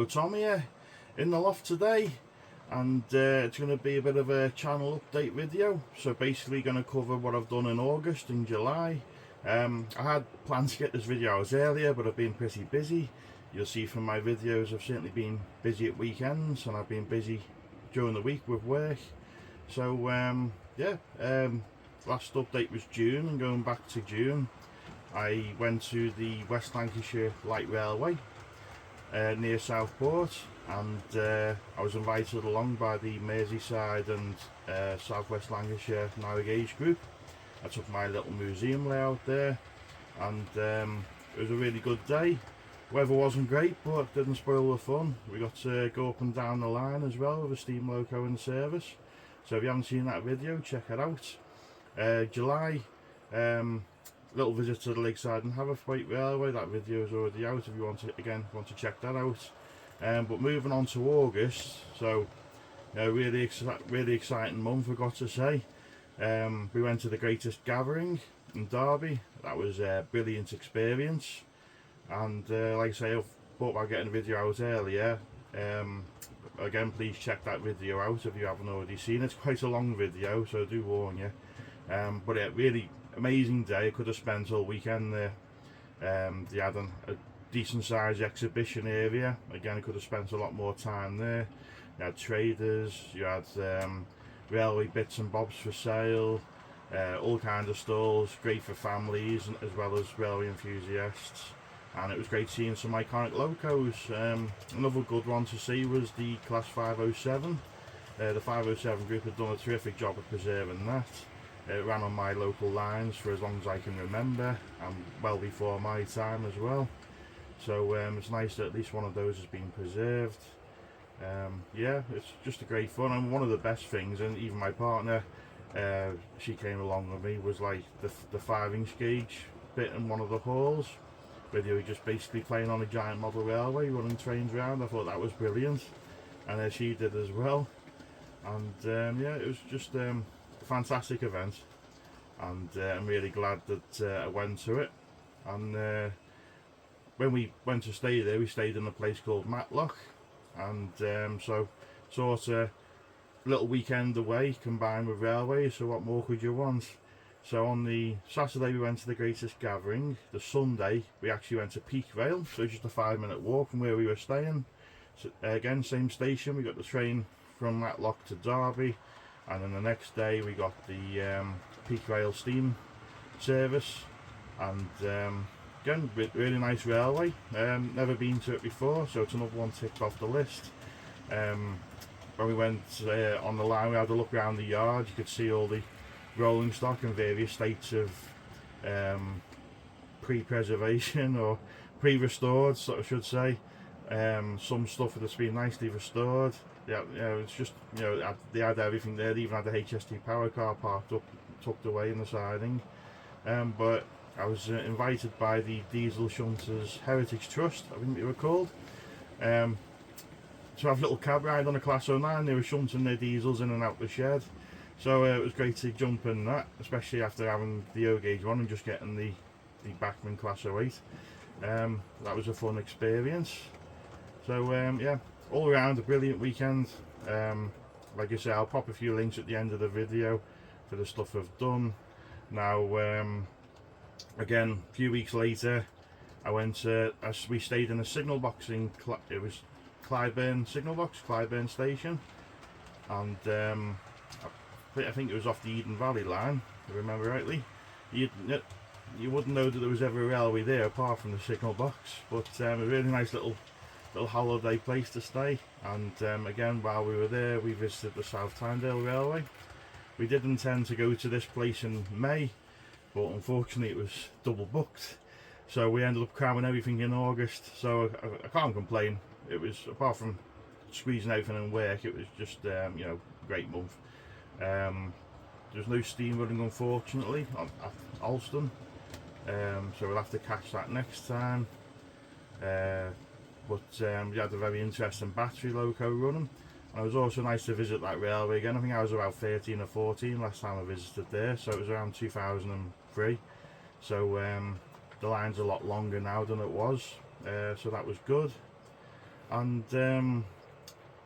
Tom here in the loft today, and it's going to be a bit of a channel update video. So basically going to cover what I've done in August and July. I had planned to get this video out earlier, but I've been pretty busy. You'll see from my videos I've certainly been busy at weekends, and I've been busy during the week with work. So last update was June, and going back to June I went to the West Lancashire Light Railway near Southport, and I was invited along by the Merseyside and South West Lancashire Narrow Gauge group. I took my little museum layout there, and it was a really good day. Weather wasn't great, but it didn't spoil the fun. We got to go up and down the line as well with a steam loco in service. So if you haven't seen that video, check it out. July, little visit to the Lakeside and Haverthwaite Railway. That video is already out if you want to check that out. But moving on to August, so really exciting month, I've got to say. We went to the Greatest Gathering in Derby. That was a brilliant experience, and like I say, I thought about getting a video out earlier. Again, please check that video out if you haven't already seen it. It's quite a long video, so I do warn you. But yeah, really amazing day. I could have spent all weekend there. They had a decent sized exhibition area. Again, I could have spent a lot more time there. You had traders, you had railway bits and bobs for sale, all kinds of stalls, great for families as well as railway enthusiasts. And it was great seeing some iconic locos. Another good one to see was the Class 507. The 507 group had done a terrific job of preserving that. It ran on my local lines for as long as I can remember, and well before my time as well. So it's nice that at least one of those has been preserved. Yeah, it's just a great fun, and one of the best things, and even my partner, she came along with me, was like the 5-inch gauge bit in one of the halls, where they were just basically playing on a giant model railway, running trains around. I thought that was brilliant, and she did as well. And yeah, it was just a fantastic event, and I'm really glad that I went to it. And when we went to stay there, we stayed in a place called Matlock, and so sort of little weekend away combined with railways, so what more could you want? So on the Saturday we went to the Greatest Gathering. The Sunday we actually went to Peak Rail, so just a 5-minute walk from where we were staying. So, again, same station. We got the train from Matlock to Derby, and then the next day we got the Peak Rail steam service, and again, really nice railway. Never been to it before, so it's another one ticked off the list. When we went on the line, we had a look around the yard. You could see all the rolling stock in various states of pre-preservation or pre-restored, so I should say. Some stuff that's been nicely restored. Yeah, it's just, they had everything there. They even had the HST power car parked up, tucked away in the siding. But I was invited by the Diesel Shunters Heritage Trust, I think they were called, to have a little cab ride on a Class 09. They were shunting their diesels in and out the shed. So it was great to jump in that, especially after having the O gauge one and just getting the Bachmann Class 08. That was a fun experience. So yeah, all around a brilliant weekend. Like I say, I'll pop a few links at the end of the video for the stuff I've done. Now again, a few weeks later, I went we stayed in a signal box in it was Clyburn signal box, Clyburn station, and I think it was off the Eden Valley line, if I remember rightly. You wouldn't know that there was ever a railway there apart from the signal box, but a really nice little holiday place to stay. And again, while we were there, we visited the South Tyndale Railway. We did intend to go to this place in May, but unfortunately it was double booked, so we ended up cramming everything in August. So I can't complain. It was, apart from squeezing everything in work, it was just great month. There's no steam running, unfortunately, at Alston, so we'll have to catch that next time. But we had a very interesting battery loco running, and it was also nice to visit that railway again. I think I was about 13 or 14 last time I visited there, so it was around 2003. So the line's a lot longer now than it was, so that was good. And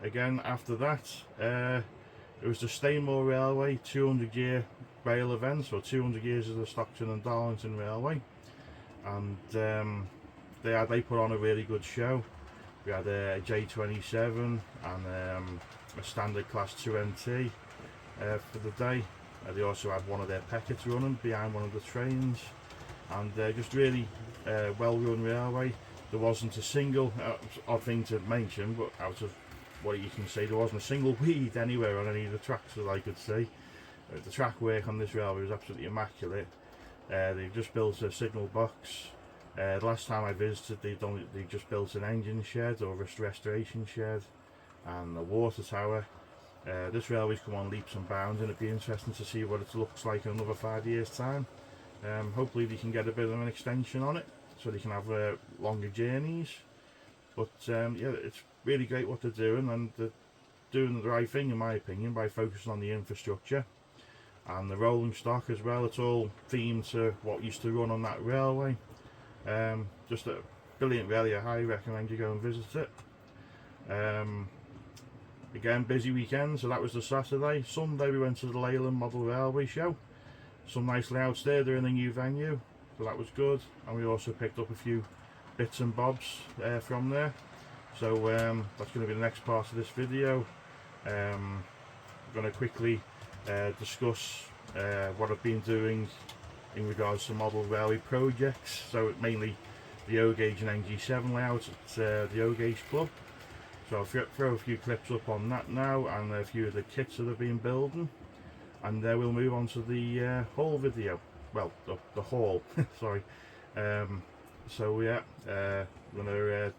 again after that, it was the Stainmore Railway 200-year rail event, so 200 years of the Stockton and Darlington Railway, and they put on a really good show. We had a J27 and a standard class 2NT for the day. They also had one of their Peckets running behind one of the trains, and just really well run railway. There wasn't a single, odd thing to mention, but out of what you can see, there wasn't a single weed anywhere on any of the tracks that I could see. The track work on this railway was absolutely immaculate. They've just built a signal box. The last time I visited, they just built an engine shed or a restoration shed and a water tower. This railway's come on leaps and bounds, and it'd be interesting to see what it looks like in another 5 years time. Hopefully they can get a bit of an extension on it so they can have longer journeys. But yeah, it's really great what they're doing, and they're doing the right thing in my opinion by focusing on the infrastructure and the rolling stock as well. It's all themed to what used to run on that railway. Just a brilliant railway. I highly recommend you go and visit it. Again, busy weekend, so that was the Saturday. Sunday we went to the Leyland Model Railway Show. Some nice layouts there, they're in a new venue, so that was good. And we also picked up a few bits and bobs from there. So that's going to be the next part of this video. I'm going to quickly discuss what I've been doing in regards to model railway projects. So mainly the O-Gauge and NG7 layout at the O-Gauge Club. So I'll throw a few clips up on that now, and a few of the kits that I've been building, and we'll move on to the haul video. Well, the haul, sorry. So yeah, I'm gonna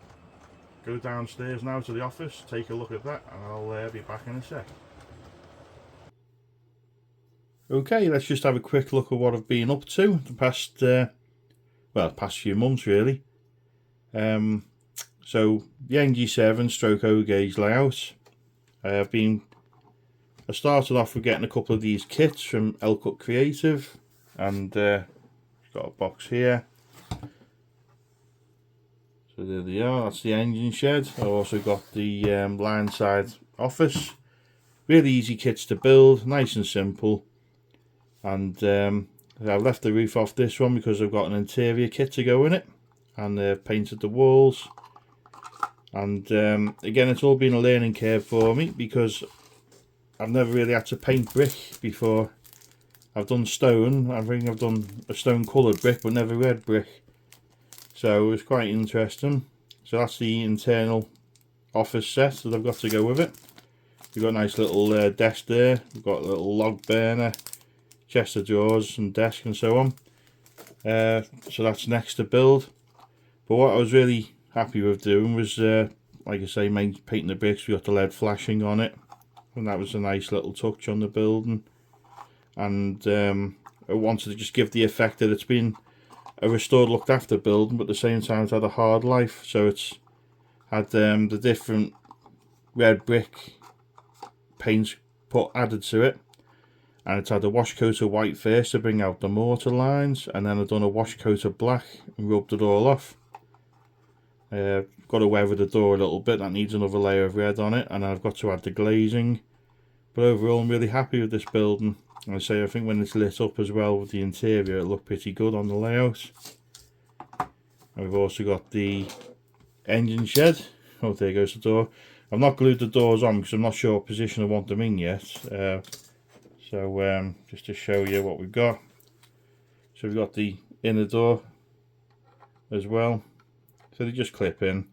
go downstairs now to the office, take a look at that, and I'll be back in a sec. Okay, let's just have a quick look at what I've been up to the past, past few months really. So the NG7 stroke O-Gauge layout. I started off with getting a couple of these kits from Elcut Creative, and got a box here. So there they are, that's the engine shed. I also got the line side office. Really easy kits to build, nice and simple. And I've left the roof off this one because I've got an interior kit to go in it, and they've painted the walls. And again, it's all been a learning curve for me because I've never really had to paint brick before. I've done stone. I think I've done a stone coloured brick, but never red brick. So it was quite interesting. So that's the internal office set that I've got to go with it. We've got a nice little desk there. We've got a little log burner, chest of drawers and desk and so on. So that's next to build. But what I was really happy with doing was, like I say, painting the bricks. We got the LED flashing on it, and that was a nice little touch on the building. And I wanted to just give the effect that it's been a restored, looked after building, but at the same time it's had a hard life. So it's had the different red brick paints added to it, and it's had a wash coat of white first to bring out the mortar lines, and then I've done a wash coat of black and rubbed it all off. Got to weather the door a little bit, that needs another layer of red on it, and I've got to add the glazing. But overall I'm really happy with this building. And I think when it's lit up as well with the interior, it looked pretty good on the layout. And we've also got the engine shed. Oh, there goes the door. I've not glued the doors on because I'm not sure what position I want them in yet. So just to show you what we've got. So we've got the inner door as well. So they just clip in.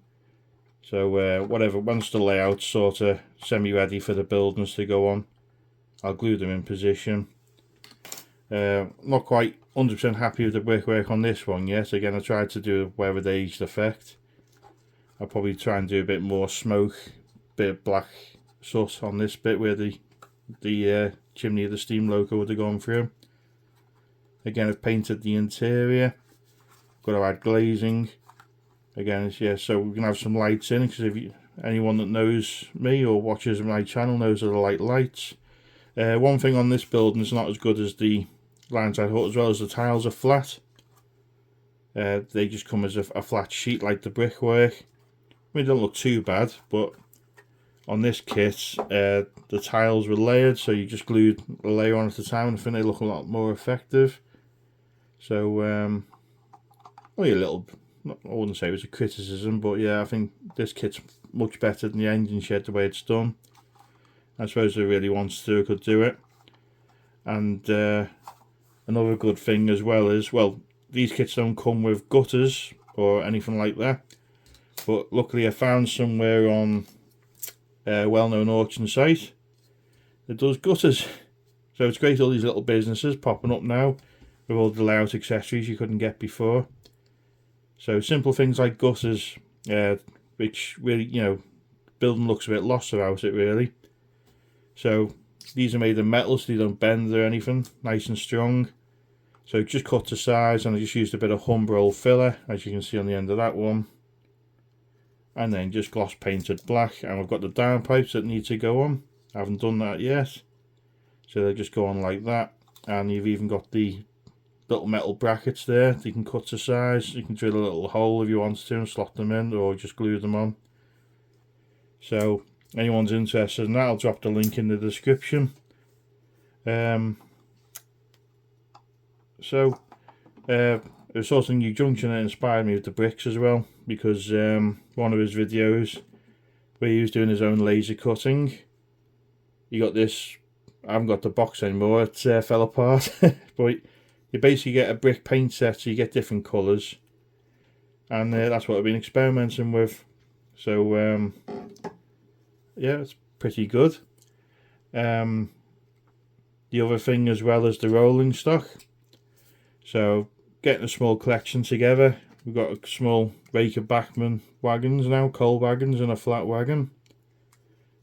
So once the layout's sort of semi-ready for the buildings to go on, I'll glue them in position. Not quite 100% happy with the brickwork on this one yet. Again, I tried to do a weathered aged effect. I'll probably try and do a bit more smoke, bit of black soot on this bit where the chimney of the steam loco would have gone through. Again, I've painted the interior. Got to add glazing. Again, yeah, so we're going to have some lights in, because anyone that knows me or watches my channel knows that I like lights. One thing on this building is not as good as the lineside hut, as well as the tiles are flat. They just come as a flat sheet like the brickwork. mean, they don't look too bad, but on this kit, the tiles were layered, so you just glued a layer on at a time, and I think they look a lot more effective. So, only a little, I wouldn't say it was a criticism, but yeah, I think this kit's much better than the engine shed the way it's done. I suppose if it really wants to, it could do it. And another good thing as well is, well, these kits don't come with gutters or anything like that, but luckily I found somewhere on a well-known auction site that does gutters. So it's great, all these little businesses popping up now with all the layout accessories you couldn't get before. So simple things like gutters, which really, you know, building looks a bit lost without it really. So these are made of metal, so they don't bend or anything, nice and strong. So just cut to size, and I just used a bit of Humbrol filler, as you can see on the end of that one. And then just gloss painted black, and we've got the downpipes that need to go on. I haven't done that yet. So they just go on like that, and you've even got the little metal brackets there that you can cut to size. You can drill a little hole if you want to and slot them in, or just glue them on. So anyone's interested in that, I'll drop the link in the description. It was also a new junction that inspired me with the bricks as well, because one of his videos where he was doing his own laser cutting, you got this, I haven't got the box anymore, it fell apart, but you basically get a brick paint set, so you get different colours, and that's what I've been experimenting with. So yeah, it's pretty good. The other thing as well is the rolling stock. So getting a small collection together. We've got a small Raker Bachmann wagons now, coal wagons and a flat wagon.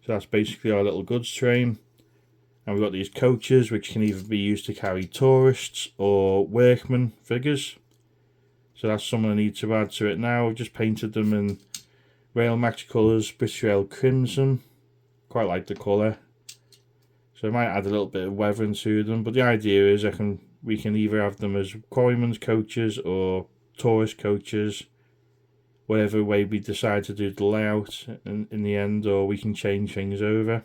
So that's basically our little goods train. And we've got these coaches which can either be used to carry tourists or workmen figures. So that's something I need to add to it now. I've just painted them in Rail Match colours, British Rail Crimson. Quite like the colour. So I might add a little bit of weathering to them, but the idea is we can either have them as quarrymen's coaches or tourist coaches, whatever way we decide to do the layout in the end, or we can change things over.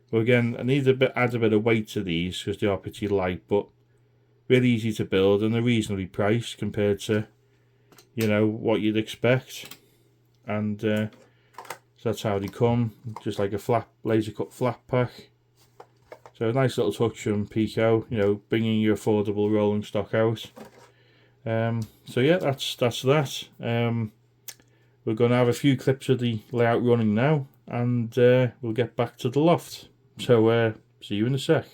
But again, I need add a bit of weight to these because they are pretty light, but really easy to build and they're reasonably priced compared to, you know, what you'd expect. And so that's how they come, just like a flat laser cut flat pack. So a nice little touch from Pico, you know, bringing your affordable rolling stock out. So yeah, that's that. We're going to have a few clips of the layout running now, and we'll get back to the loft. So see you in a sec.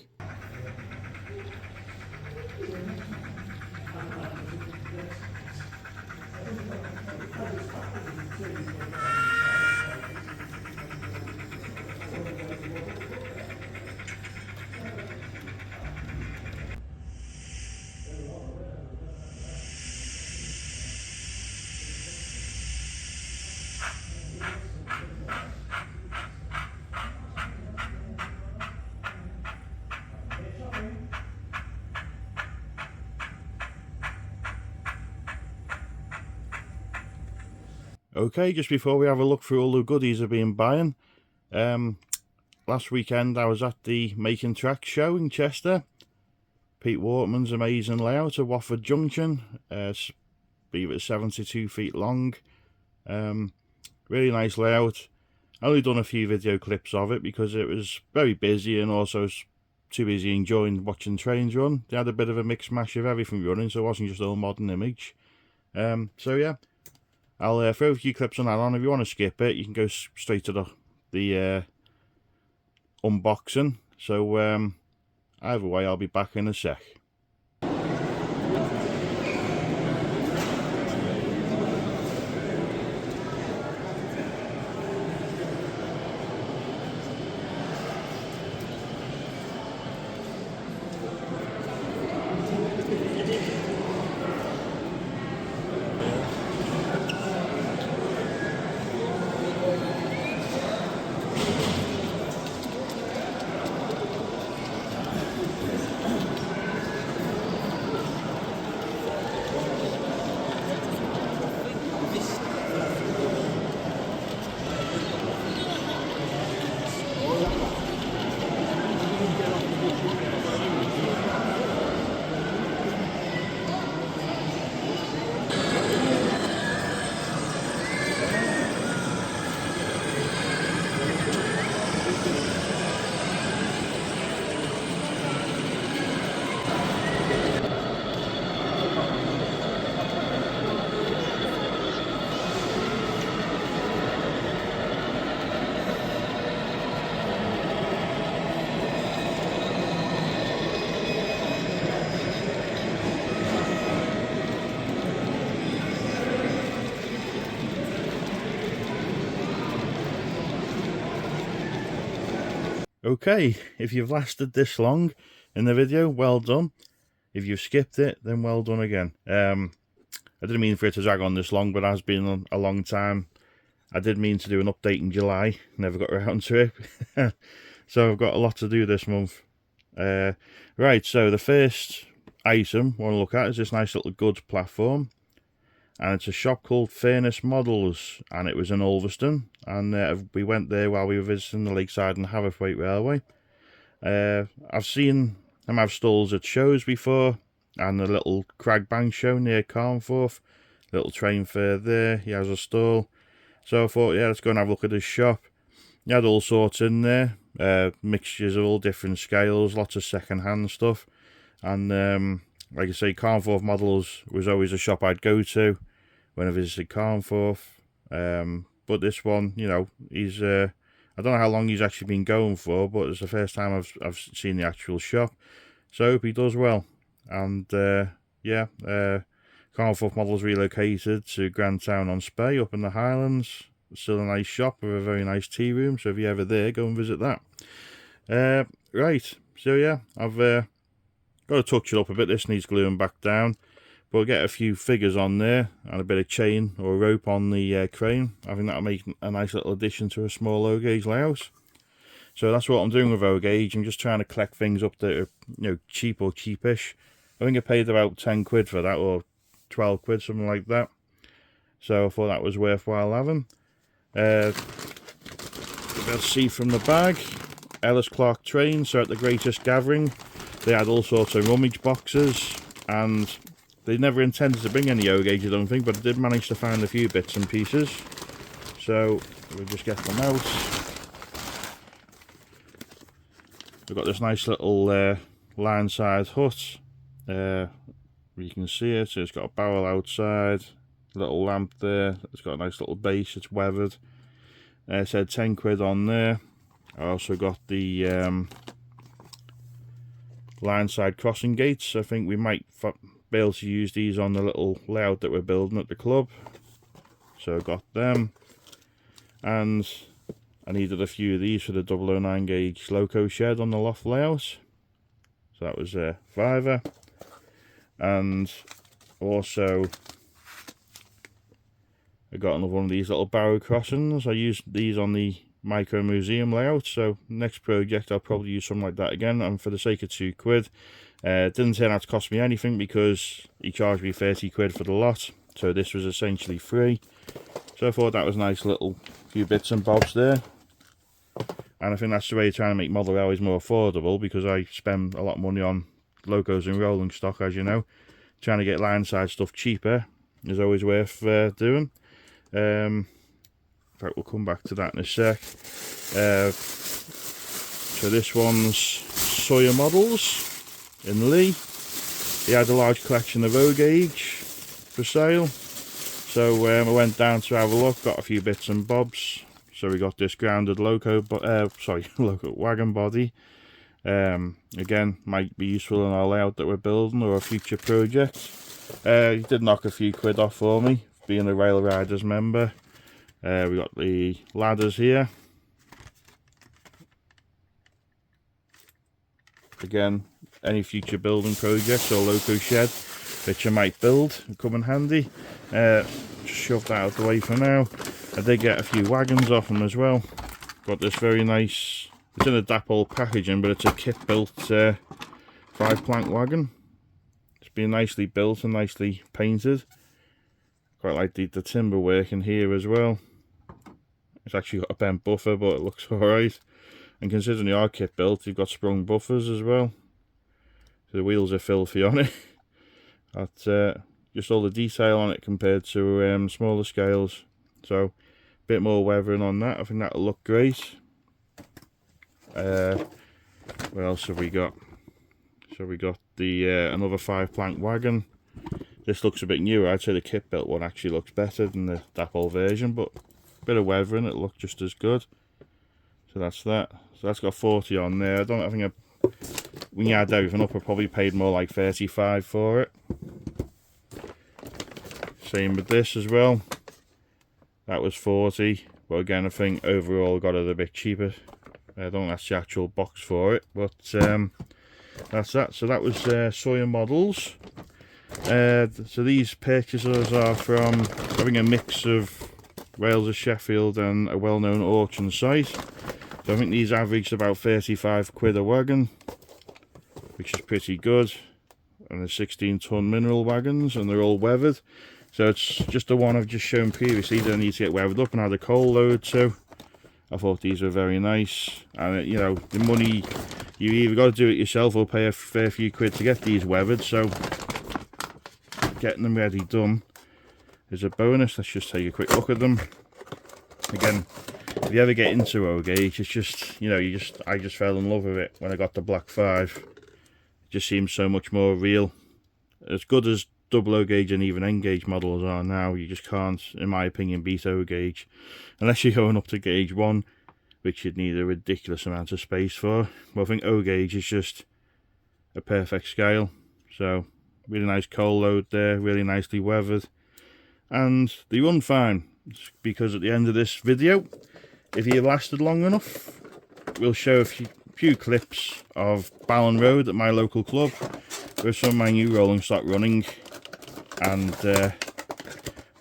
Okay, just before we have a look through all the goodies I've been buying, last weekend I was at the Making Tracks show in Chester. Pete Wortman's amazing layout of Watford Junction. I believe it's 72 feet long. Really nice layout. I only done a few video clips of it because it was very busy, and also too busy enjoying watching trains run. They had a bit of a mix mash of everything running, so it wasn't just all modern image. So yeah, I'll throw a few clips on that on. If you want to skip it, you can go straight to the unboxing. So either way, I'll be back in a sec. Okay, if you've lasted this long in the video, well done. If you've skipped it, then well done again. I didn't mean for it to drag on this long, but it has been a long time. I did mean to do an update in July, never got around to it. So I've got a lot to do this month. Right, so the first item I want to look at is this nice little goods platform. And it's a shop called Furnace Models, and it was in Ulverston, and we went there while we were visiting the Lakeside and Haverthwaite Railway. I've seen them have stalls at shows before, and the little Cragbank show near Carnforth, little train fair there, he has a stall. So I thought, yeah, let's go and have a look at his shop. He had all sorts in there, mixtures of all different scales, lots of second-hand stuff, and like I say, Carnforth Models was always a shop I'd go to when I visited Carnforth. But this one, you know, he's I don't know how long he's actually been going for, but it's the first time I've seen the actual shop. So I hope he does well. And yeah, Carnforth Models relocated to Grandtown-on-Spey up in the Highlands. Still a nice shop with a very nice tea room. So if you're ever there, go and visit that. Right. So yeah, I've got to touch it up a bit. This needs gluing back down, but we'll get a few figures on there and a bit of chain or rope on the crane. I think that'll make a nice little addition to a small low gauge layout. So that's what I'm doing with low gauge. I'm just trying to collect things up that are, you know, cheap or cheapish. I think I paid about 10 quid for that, or 12 quid, something like that. So I thought that was worthwhile having. Let's see from the bag, Ellis Clark train. So at the Greatest Gathering, they had all sorts of rummage boxes, and they never intended to bring any O gauge, I don't think, but I did manage to find a few bits and pieces. So we'll just get them out. We've got this nice little line side hut. You can see it. So it's got a barrel outside, little lamp there. It's got a nice little base. It's weathered. It said 10 quid on there. I also got the line side crossing gates. I think we might be able to use these on the little layout that we're building at the club. So I got them, and I needed a few of these for the 009 gauge loco shed on the loft layout. So that was a fiver. And also I got another one of these little barrow crossings. I used these on the micro museum layout, so next project I'll probably use something like that again, and for the sake of 2 quid. It didn't turn out to cost me anything because he charged me 30 quid for the lot, so this was essentially free. So I thought that was a nice little few bits and bobs there, and I think that's the way of trying to make model railways more affordable, because I spend a lot of money on locos and rolling stock, as you know. Trying to get line side stuff cheaper is always worth doing. In fact, we'll come back to that in a sec. So this one's Sawyer Models in Lee. He had a large collection of O gauge for sale, so I went down to have a look, got a few bits and bobs. So we got this grounded loco wagon body. Again, might be useful in our layout that we're building or a future project. He did knock a few quid off for me, being a Rail Riders member. We got the ladders here. Again, any future building projects or loco shed that you might build will come in handy. Just shove that out of the way for now. I did get a few wagons off them as well. Got this very nice, it's in a dapple packaging, but it's a kit built 5-plank wagon. It's been nicely built and nicely painted. Quite like the timber work in here as well. It's actually got a bent buffer, but it looks alright. And considering the are kit built, you've got sprung buffers as well. So the wheels are filthy on it. That's just all the detail on it compared to smaller scales. So a bit more weathering on that. I think that'll look great. What else have we got? So we got the another 5-plank wagon. This looks a bit newer. I'd say the kit built one actually looks better than the Dapple version, but a bit of weathering, it'll look just as good. So that's that. So that's got 40 on there. I think when you add everything up, I probably paid more like 35 for it. Same with this as well. That was 40, but again I think overall got it a bit cheaper. I don't think that's the actual box for it, but that's that. So that was Sawyer Models. So these purchases are from having a mix of Wales of Sheffield and a well-known auction site. So I think these averaged about 35 quid a wagon, which is pretty good. And they're 16-ton mineral wagons, and they're all weathered. So it's just the one I've just shown previously. They need to get weathered up and add a coal load too. I thought these were very nice, and you know, the money, you either got to do it yourself or pay a fair few quid to get these weathered. So getting them ready done is a bonus. Let's just take a quick look at them. Again, if you ever get into O gauge, it's just, you know, I just fell in love with it when I got the Black 5. It just seems so much more real. As good as double O gauge and even N gauge models are now, you just can't, in my opinion, beat O gauge unless you're going up to gauge 1, which you'd need a ridiculous amount of space for. But I think O gauge is just a perfect scale. So really nice coal load there, really nicely weathered, and they run fine, because at the end of this video, if you lasted long enough, we'll show a few clips of Ballon Road at my local club with some of my new rolling stock running, and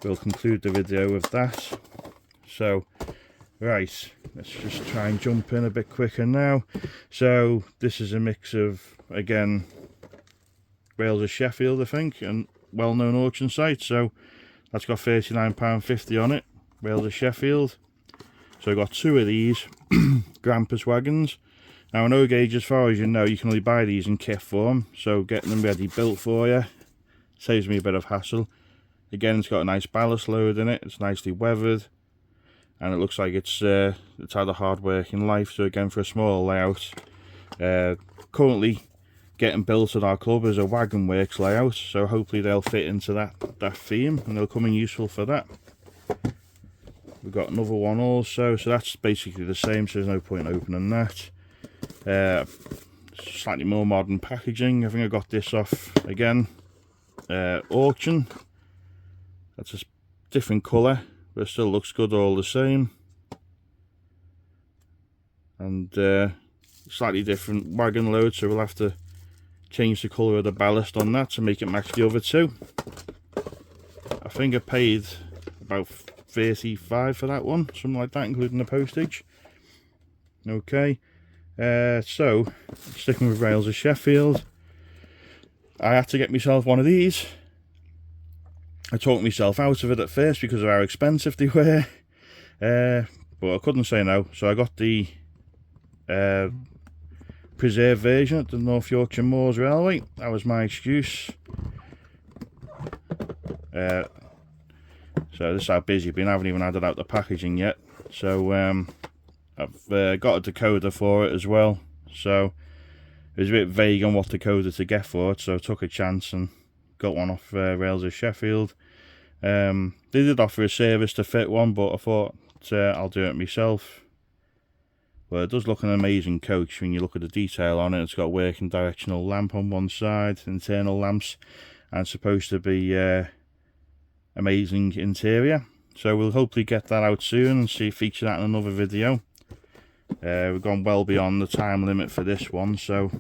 we'll conclude the video with that. So right, let's just try and jump in a bit quicker now. So this is a mix of, again, Wales of Sheffield, I think, and well-known auction site. So that's got £39.50 on it, Wales of Sheffield. So I got 2 of these Grampus wagons. Now in O gauge, as far as you know, you can only buy these in kit form, so getting them ready built for you saves me a bit of hassle. Again, it's got a nice ballast load in it, it's nicely weathered, and it looks like it's had a hard working life. So again, for a small layout, currently getting built at our club is a Wagon Works layout, so hopefully they'll fit into that theme and they'll come in useful for that. We've got another one also, so that's basically the same, so there's no point opening that. Slightly more modern packaging. I think I got this off, again, auction. That's a different colour, but it still looks good all the same. And slightly different wagon load, so we'll have to change the colour of the ballast on that to make it match the other 2. I think I paid about 35 for that one, something like that, including the postage. Okay, so sticking with Wales of Sheffield, I had to get myself one of these. I talked myself out of it at first because of how expensive they were, but I couldn't say no, so I got the preserved version at the North Yorkshire Moors Railway. That was my excuse. So this is how busy I've been. I haven't even added out the packaging yet. So I've got a decoder for it as well. So it was a bit vague on what decoder to get for it, so I took a chance and got one off Wales of Sheffield. They did offer a service to fit one, but I thought I'll do it myself. Well, it does look an amazing coach when you look at the detail on it. It's got a working directional lamp on one side, internal lamps, and supposed to be amazing interior. So we'll hopefully get that out soon and feature that in another video. We've gone well beyond the time limit for this one, so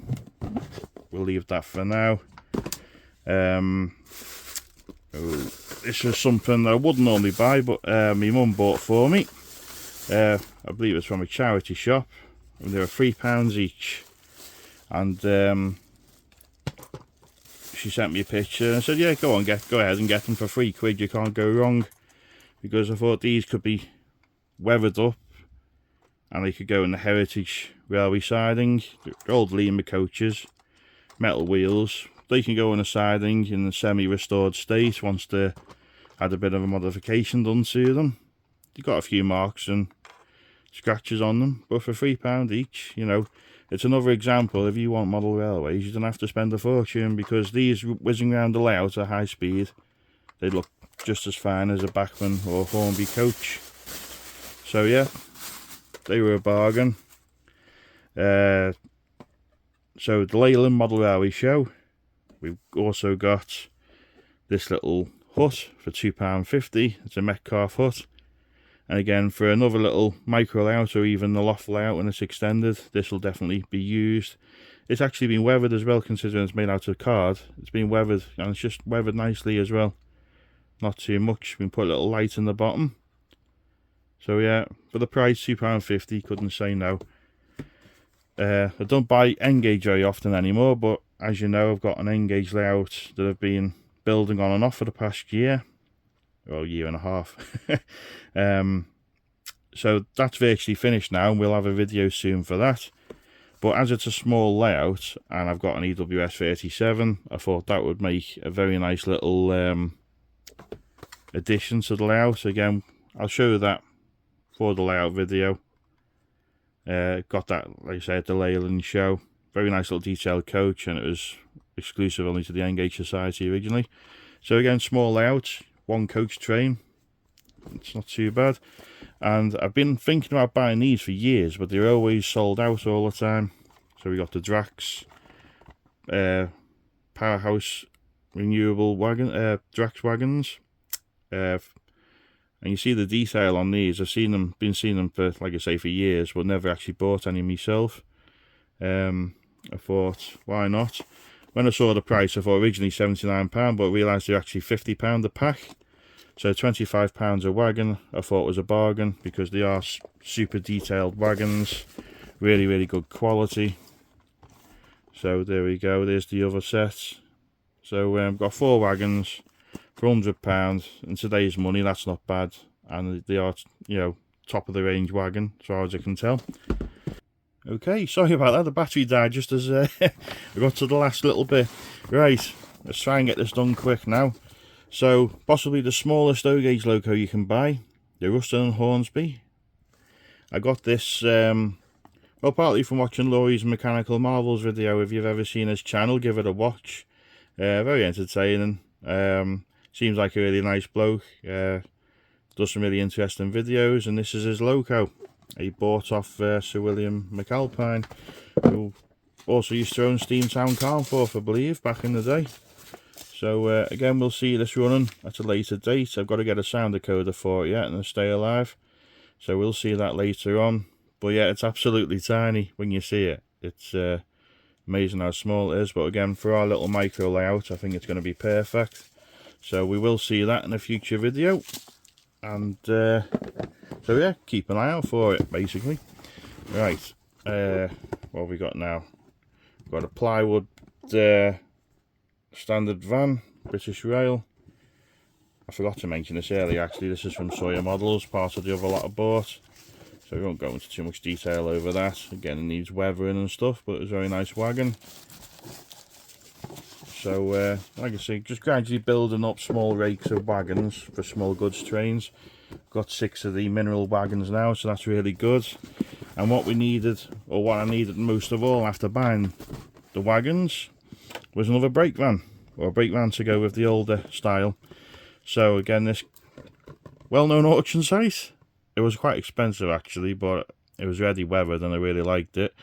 we'll leave that for now. This is something that I wouldn't normally buy, but my mum bought for me. I believe it's from a charity shop, and they were £3 each, and she sent me a picture and I said, yeah, go ahead and get them for £3. You can't go wrong, because I thought these could be weathered up and they could go in the heritage railway siding, the old Lima coaches, metal wheels. They can go in a siding in the semi-restored state once they had a bit of a modification done to them. They've got a few marks and scratches on them, but for £3 each, you know, it's another example. If you want model railways, you don't have to spend a fortune, because these whizzing around the layout at high speed, they look just as fine as a Bachmann or Hornby coach. So yeah, they were a bargain. So the Leyland Model Railway Show, we've also got this little hut for £2.50. It's a Metcalfe hut. And again, for another little micro layout, or even the loft layout when it's extended, this will definitely be used. It's actually been weathered as well, considering it's made out of card. It's been weathered, and it's just weathered nicely as well. Not too much. We can put a little light in the bottom. So yeah, for the price, £2.50, couldn't say no. I don't buy N-gauge very often anymore, but as you know, I've got an N-gauge layout that I've been building on and off for the past year. Well, year and a half. So that's virtually finished now, and we'll have a video soon for that. But as it's a small layout, and I've got an EWS 37, I thought that would make a very nice little addition to the layout. Again, I'll show you that for the layout video. Got that, like I said, at the Leyland show. Very nice little detailed coach, and it was exclusive only to the N-gauge Society originally. So again, small layout, one coach train. It's not too bad. And I've been thinking about buying these for years, but they're always sold out all the time. So we got the Drax Powerhouse renewable wagon, Drax wagons. And you see the detail on these. I've been seeing them for, like I say, for years, but never actually bought any myself. I thought, why not? When I saw the price, I thought originally £79, but I realised they're actually £50 a pack. So £25 a wagon, I thought was a bargain, because they are super detailed wagons. Really, really good quality. So there we go, there's the other set. So I've got 4 wagons for £100. In today's money, that's not bad. And they are, you know, top of the range wagon, as far as I can tell. Okay, sorry about that, the battery died just as I got to the last little bit. Right, let's try and get this done quick now. So, possibly the smallest O-gauge loco you can buy, the Ruston and Hornsby. I got this, well, partly from watching Laurie's Mechanical Marvels video. If you've ever seen his channel, give it a watch. Very entertaining. Seems like a really nice bloke. Does some really interesting videos, and this is his loco. He bought off Sir William McAlpine, who also used to own Steamtown Carnforth, I believe, back in the day. So again, we'll see this running at a later date. I've got to get a sound decoder for it yet and stay alive. So we'll see that later on. But yeah, it's absolutely tiny when you see it. It's amazing how small it is. But again, for our little micro layout, I think it's going to be perfect. So we will see that in a future video. And so yeah, keep an eye out for it, basically. Right, what have we got now? We've got a plywood standard van, British Rail. I forgot to mention this earlier, actually. This is from Sawyer Models, part of the other lot I bought. So we won't go into too much detail over that. Again, it needs weathering and stuff, but it's a very nice wagon. So, like I say, just gradually building up small rakes of wagons for small goods trains. Got 6 of the mineral wagons now, so that's really good. And what we needed, or what I needed most of all after buying the wagons, was another brake van, or a brake van to go with the older style. So again, this well-known auction site, it was quite expensive actually, but it was ready weathered and I really liked it.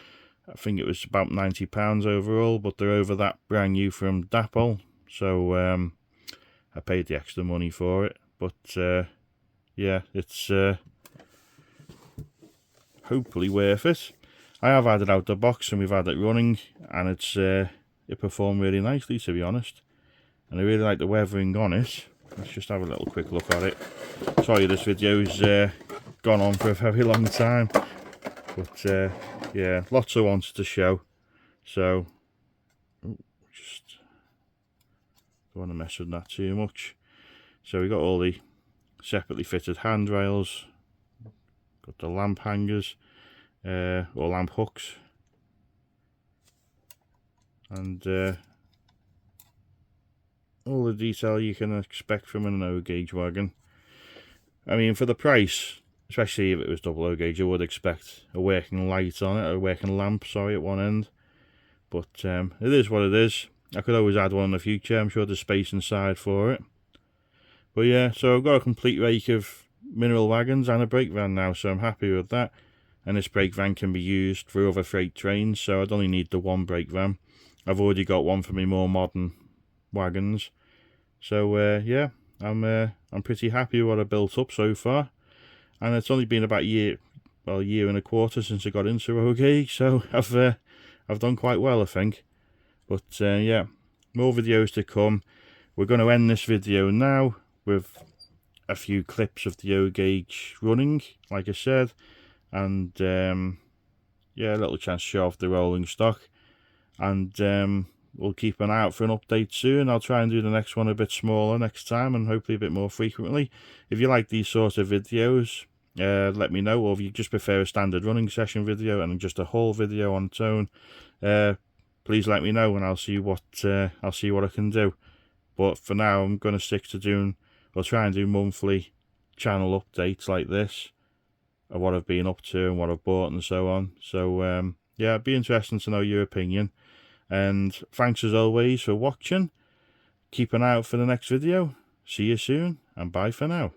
I think it was about £90 overall, but they're over that brand new from Dapol, so I paid the extra money for it. But yeah, it's hopefully worth it. I have had it out the box and we've had it running, and it's it performed really nicely, to be honest, and I really like the weathering on it. Let's just have a little quick look at it. Sorry, this video's gone on for a very long time, but yeah, lots I wanted to show, so just don't want to mess with that too much. So we got all the separately fitted handrails, got the lamp hangers, or lamp hooks, and all the detail you can expect from an O gauge wagon. I mean, for the price, especially if it was double O gauge, I would expect a working light on it, or a working lamp, sorry, at one end. But it is what it is. I could always add one in the future. I'm sure there's space inside for it. But yeah, so I've got a complete rake of mineral wagons and a brake van now, so I'm happy with that. And this brake van can be used for other freight trains, so I'd only need the one brake van. I've already got one for my more modern wagons. So yeah, I'm pretty happy with what I've built up so far. And it's only been about a year and a quarter since I got into O gauge, so I've done quite well, I think. But yeah, more videos to come. We're going to end this video now with a few clips of the O gauge running, like I said, and yeah, a little chance to show off the rolling stock. And we'll keep an eye out for an update soon. I'll try and do the next one a bit smaller next time, and hopefully a bit more frequently. If you like these sort of videos, let me know, or if you just prefer a standard running session video and just a whole video on its own, please let me know, and I'll see what I can do. But for now, I'm going to stick to doing, or try and do, monthly channel updates like this of what I've been up to and what I've bought and so on. So yeah, it'd be interesting to know your opinion. And thanks as always for watching. Keep an eye out for the next video. See you soon, and bye for now.